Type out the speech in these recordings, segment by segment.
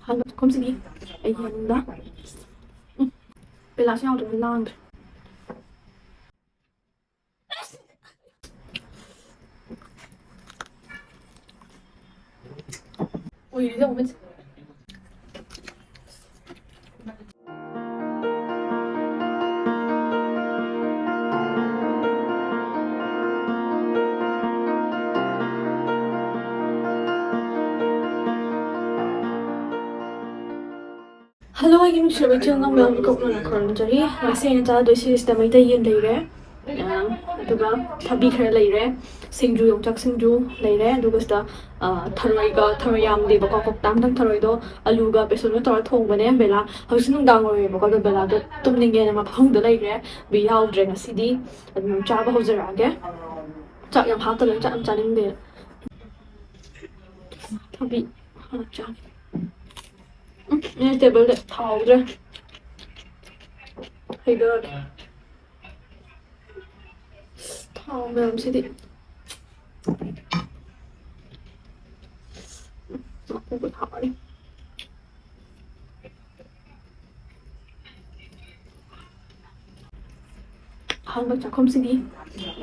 Hallo, kommen Sie die? Hier, da. Bella, siamo dove l'andre. Ui, vediamo come. Hello, I am sure we know well go on a currently. I say that this is the way yin later. ꯑꯗꯨꯒ ꯊꯕꯤ ꯈꯔ ꯂꯩꯔꯦ ꯁꯤꯡꯖꯨ ꯌꯣꯡꯆꯥꯛ ꯁꯤꯡꯖꯨ ꯂꯩꯔꯦ ꯑꯗꯨꯒ ꯁꯤꯗ ꯊꯔꯣꯏ ꯌꯥꯝꯗꯦꯕꯀꯣ ꯀꯧꯇꯥ ꯑꯃꯇꯪ ꯊꯔꯣꯏꯗꯣ ꯑꯂꯨꯒ ꯕꯦꯁꯣꯟꯒ ꯇꯧꯔ ꯊꯣꯡꯕꯅꯦ ꯕꯦꯂꯥ ꯍꯧꯖꯤꯛ ꯅꯨꯡꯗꯥꯡ ꯑꯣꯏꯔꯦꯕꯀꯣ ꯑꯗꯣ ꯕꯦꯂꯥꯗꯣ ꯇꯨꯝꯅꯤꯡꯉꯦꯅ ꯃꯐꯝꯗ ꯂꯩꯈ꯭ꯔꯦ ꯕꯤ ꯌꯥꯎꯗ꯭ꯔꯦ ꯉꯁꯤꯗꯤ ꯑꯗꯨꯝ ꯆꯥꯕ ꯍꯧꯖꯔꯛꯑꯒꯦ ꯆꯥꯛ ꯌꯥꯝ ꯍꯥꯞꯇꯕꯅꯤ ꯆꯥꯛ ꯌꯥꯝ ꯆꯥꯅꯤꯡꯗꯦ ꯊꯕꯤ ꯍꯥꯟꯅ ꯆꯥꯒꯦ ꯇꯦꯕꯜꯗ ꯊꯥꯎꯗ꯭ꯔꯦ ꯍꯩꯗꯔꯒꯦ ꯊꯥꯎ ꯃꯌꯥꯝꯁꯤꯗꯤ ꯃꯀꯨꯒ ꯊꯥꯎꯔꯦ ꯑꯍꯥꯟꯕ ꯆꯥꯛꯈꯨꯝꯁꯤꯗꯤ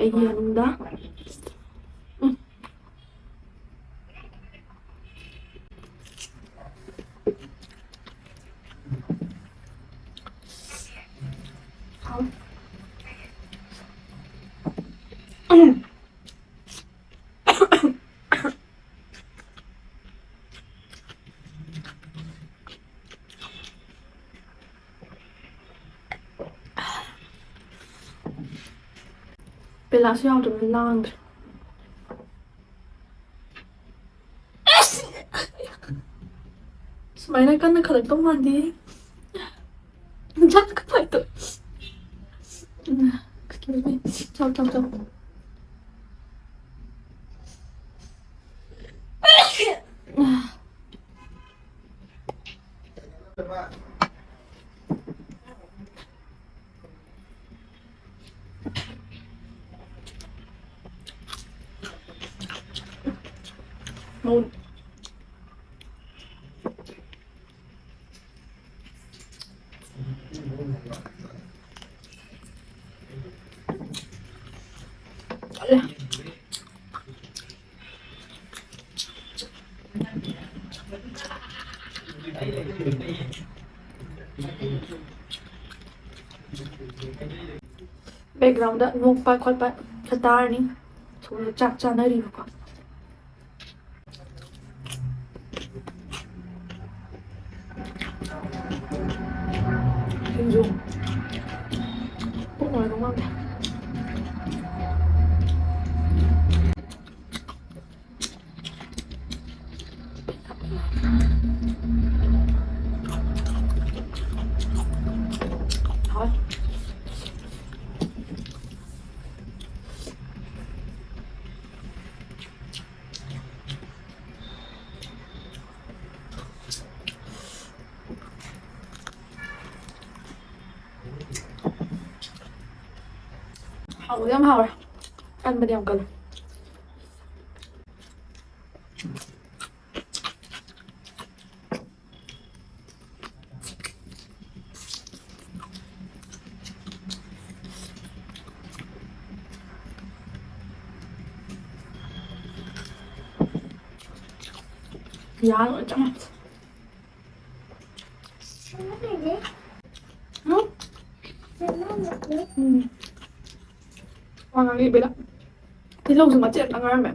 ꯑꯩꯒꯤ ꯃꯅꯨꯡꯗ ꯕꯦꯂꯥꯁꯨ ꯌꯥꯎꯗ꯭ꯔꯕꯅꯤꯅ ꯂꯥꯡꯗ꯭ꯔꯦ ꯁꯨꯃꯥꯏꯅ ꯀꯟꯅ ꯈꯜꯂꯛꯇꯧ ꯃꯥꯟꯗꯦ ꯆꯥꯛ ꯀꯃꯥꯏꯅ ꯇꯧ excuse me ꯆꯥꯎ ꯃꯧ ꯕꯦꯛꯒ꯭ꯔꯥꯎꯟꯗ ꯅꯣꯛꯄ ꯈꯣꯠꯄ ꯈꯔ ꯇꯥꯔꯅꯤ ꯁꯣꯝꯗ ꯆꯥꯛ ꯆꯥꯅꯔꯤꯕꯀꯣ ꯁꯤꯡꯖꯨ ꯄꯨꯛ ꯅꯨꯡꯉꯥꯏꯗꯧ ꯃꯥꯟꯗꯦ ꯍꯥꯎꯋꯦ ꯍꯥꯎꯕꯗꯤ ꯌꯥꯝ ꯍꯥꯎꯔꯦ ꯀꯟꯕꯗꯤ ꯌꯥꯝ ꯀꯜꯂꯦ ꯌꯥ ꯂꯣꯏ ꯆꯪꯉꯦ ꯋꯥ ꯉꯥꯡꯉꯤꯕꯦꯗ ꯇꯤꯜꯍꯧꯁꯨ ꯃꯆꯦꯠ ꯉꯥꯡꯉꯔꯝꯃꯦ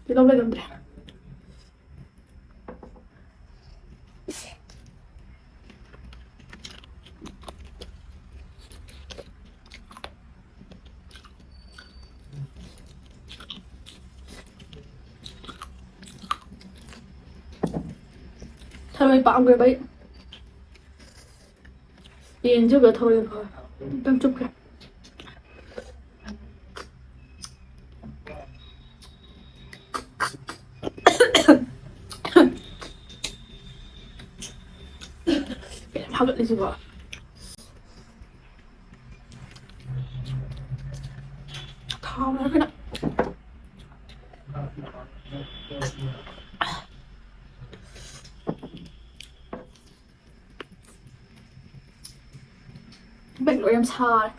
ꯇꯤꯜꯍꯧ ꯂꯩꯔꯝꯗ꯭ꯔꯦ ꯊꯔꯣꯏ ꯄꯥꯝꯈ꯭ꯔꯦꯕ ꯑꯩ ꯌꯦꯟ ꯆꯨꯕꯗ ꯊꯔꯣꯏ ꯐꯔꯦ ꯑꯝꯇꯪ ꯆꯨꯞꯀꯦ ꯐꯥꯒꯠꯂꯤꯁꯤꯕꯣ ꯊꯥꯎꯔ ꯀꯩꯅꯣ bệnh của em xa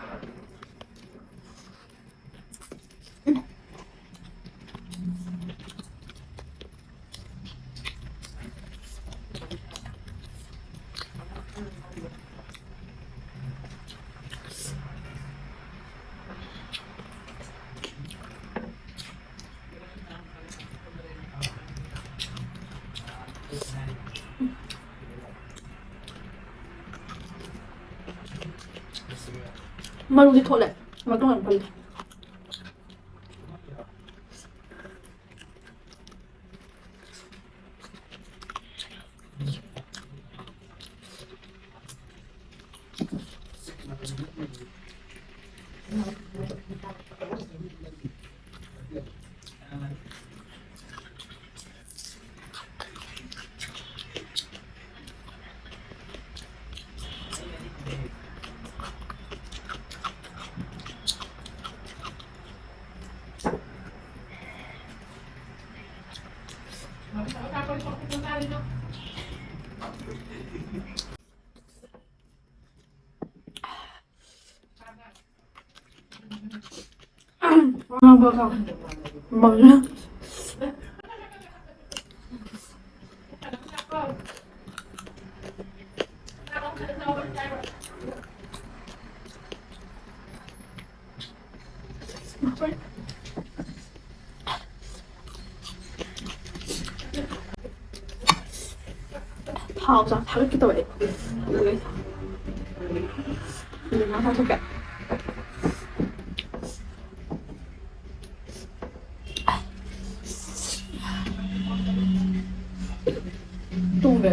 마루디 토레 마루는 빨리 먹어 먹어 파우자 다르기도 왜 여기서 이거 다 속에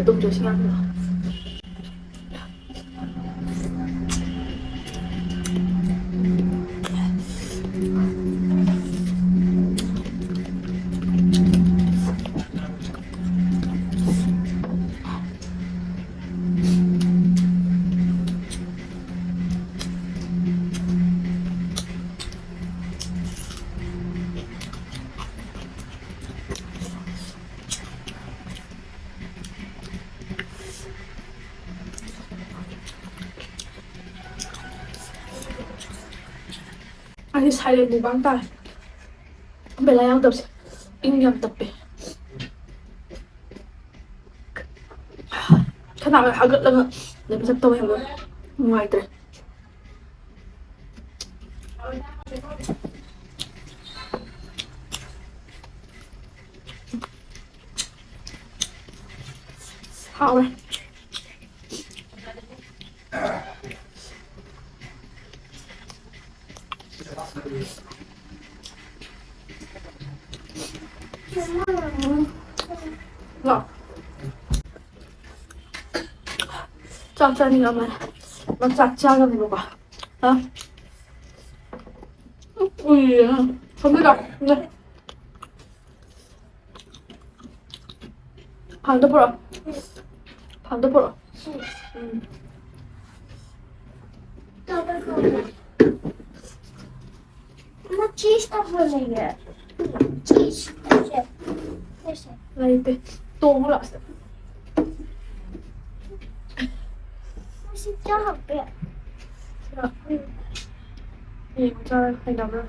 똥 조심하세요. 아니 살에 무방달 벨라양도 없이 잉염 답배 khana agak lang na bisag tawa yung mga ito hao này ngon 짭짤이가 막 짭짤하게 먹어 어? 우이야 갑니다 네 반도 보라 반도 보라 Ama cheese de böyle. Cheese. Neyse. Lite doğrasın Nasıl yapıyor? 자, 자, 해나가.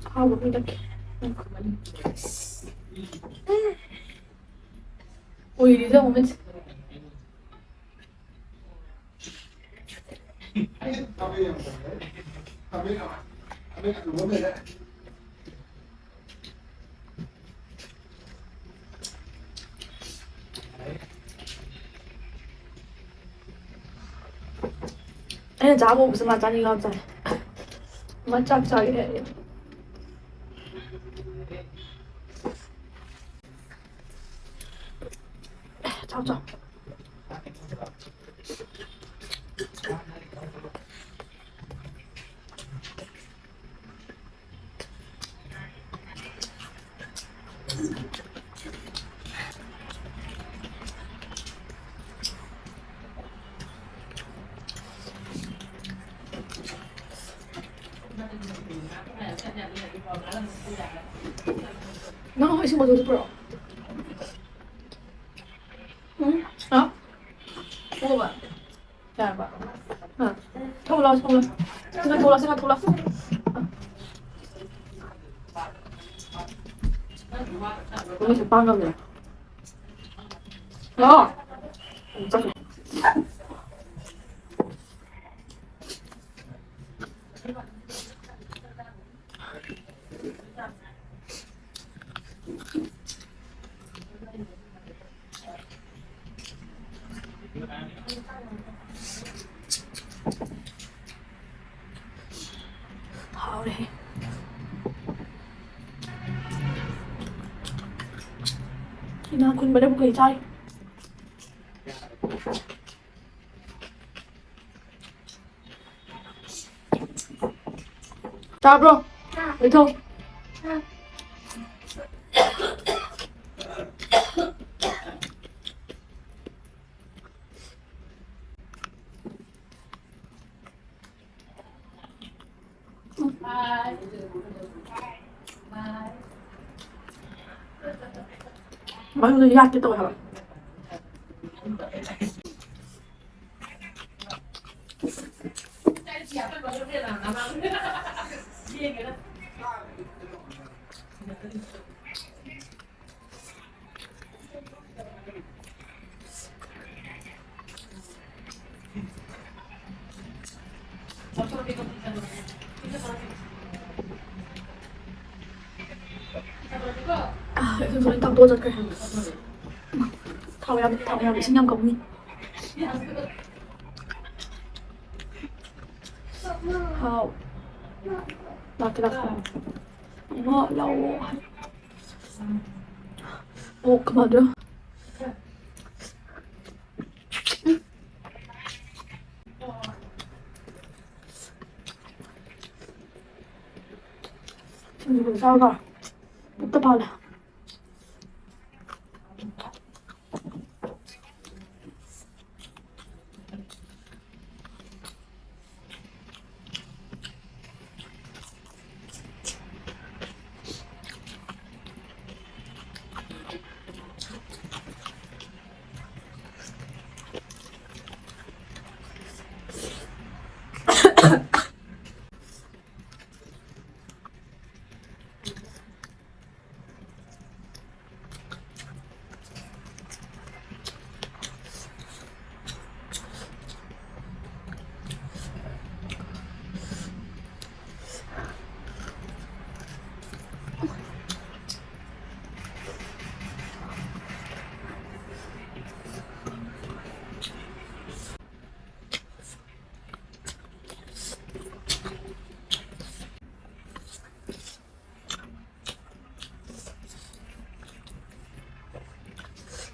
아, 뭐 이렇게. 오일이죠, 오면. 애는 자고 무슨 맛짜니가 없잖아. 맛짭짤해. 잡자. 나为什么就是不知道？ थोड़ा थोड़ा सिंगा थोड़ा Ini sepanggang ya. Oh. Hào đây. Thì nàoคุณไม่ได้บุกใจ Chào bro. Được không? Mọi người gạt cho tôi hả? Tôi nói tao tôi giật cái thằng em bị sinh năm cống đi hào là cái đặc ngọ lâu 오 그만둬 지금 이거 싸우가 답답하네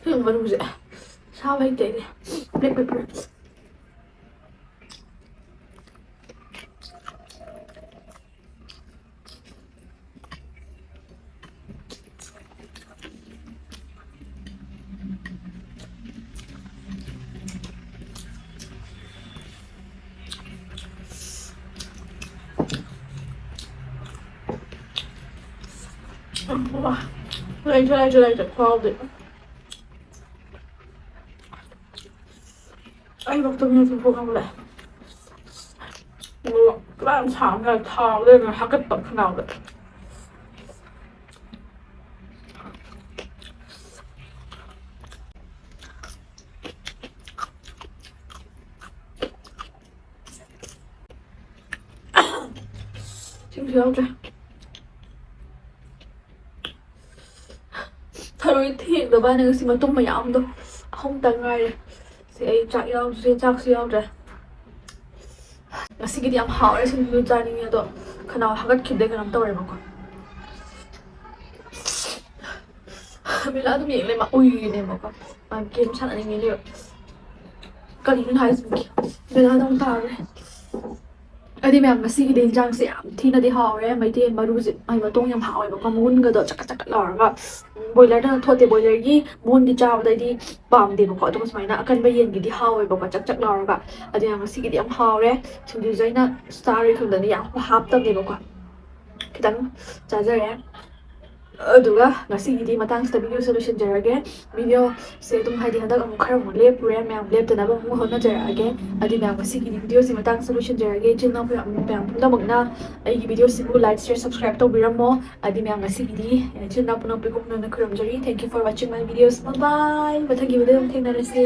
이거 뭐지? 샤워할 때 블랙페퍼 와,来，好的。 Anh đọc từng như phố không lại làm sao này thao lên là hai cái tận nào đấy 지금 지나오자 thôi thì được ba nữ xin mà tung mày ong đâu không tận ngay sẽ chạy đâu sẽ chắc sẽ đâu rồi sẽ cái điểm hảo đấy xin cứ chạy đi đâu khả năng học cái đấy cái làm tao rồi mà con mình đã tụi mình lên mà ui này mà con mà kiếm sẵn anh ấy liệu cái gì cũng hay rồi bây giờ đông tao đấy ai đi mẹ mà xí đến trang sẽ thì nó đi học đấy mấy tiền mà đủ gì ai mà tung nhầm học ấy mà con muốn cái đó chắc lỏ và bồi lại đó thôi thì bồi lại đi muốn đi chào đây đi bám đi một gọi tung máy nã cần bây giờ cái đi học ấy bảo chắc lỏ và ai đi mà xí cái điểm học đấy chúng tôi dạy nó story không được đi học hấp tâm đi một quả cái đắng trả rồi đấy ꯑꯗꯨꯒ ꯉꯁꯤꯒꯤꯗꯤ ꯃꯇꯥꯡꯁꯤꯗ ꯚꯤꯗꯤꯑꯣꯁꯦ ꯂꯣꯏꯁꯤꯟꯖꯔꯒꯦ ꯚꯤꯗꯤꯑꯣꯁꯦ ꯑꯗꯨꯝ ꯍꯥꯏꯗꯤ ꯍꯟꯗꯛ ꯑꯃꯨꯛ ꯈꯔ ꯑꯃꯨꯛ ꯂꯦꯞꯄꯨꯔꯦ ꯃꯌꯥꯝ ꯂꯦꯞꯇꯅꯕ ꯑꯃꯨꯛ ꯍꯣꯠꯅꯖꯔꯛꯑꯒꯦ ꯑꯗꯨꯅ ꯉꯁꯤꯒꯤꯗꯤ ꯚꯤꯗꯤꯑꯣꯁꯤ ꯃꯇꯥꯡꯁꯤꯗ ꯂꯣꯏꯁꯤꯟꯖꯔꯒꯦ ꯏꯆꯤꯜ ꯏꯅꯥꯎ ꯃꯌꯥꯝ ꯄꯨꯝꯅꯃꯛꯅ ꯑꯩꯒꯤ ꯚꯤꯗꯤꯑꯣꯁꯤꯕꯨ ꯂꯥꯏꯛ ꯁꯤꯌꯔ ꯁꯕꯁꯀ꯭ꯔꯥꯏꯕ ꯇꯧꯕꯤꯔꯝꯃꯣ ꯑꯗꯨ ꯃꯌꯥꯝ ꯉꯁꯤꯒꯤꯗꯤ ꯏꯆꯤꯜ ꯏꯅꯥꯎ ꯄꯨꯝꯅꯃꯛ ꯈꯨꯔꯨꯝꯖꯔꯤ thank you for watching my videos bye ꯃꯊꯪꯒꯤ ꯚꯤꯗꯤꯑꯣ ꯑꯃꯨꯛ ꯊꯦꯡꯅꯔꯁꯤ